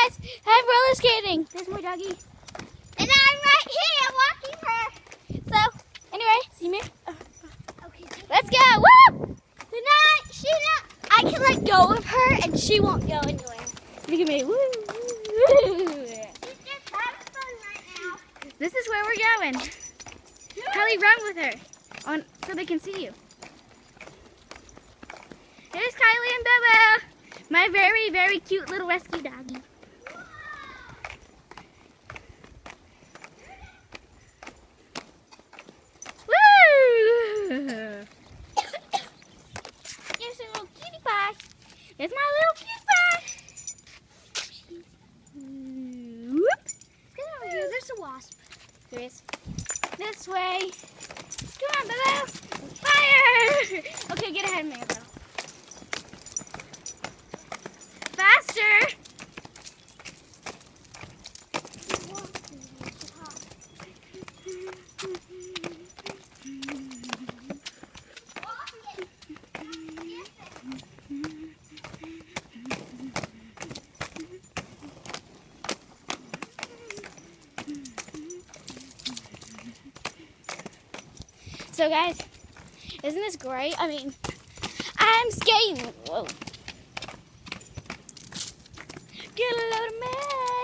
guys, I'm roller skating. There's my doggy. And I'm right here walking her. So, anyway, see me? Okay. Let's go. Woo! Tonight, I can let go of her and she won't go anywhere. Look at me. Woo! Woo! She's just having fun right now. This is where we're going. Kelly, run with her so they can see you. There's Kylie and Bubba, my very, very cute little rescue doggy. Woo! There's a little cutie pie. There's my little cutie pie. Whoop. Come over here. There's a wasp. There is. This way. Come on, Bubba. Fire! Okay, get ahead of me, Bubba. Faster! So guys, isn't this great? I mean, I'm skating. Whoa. Get a load of man.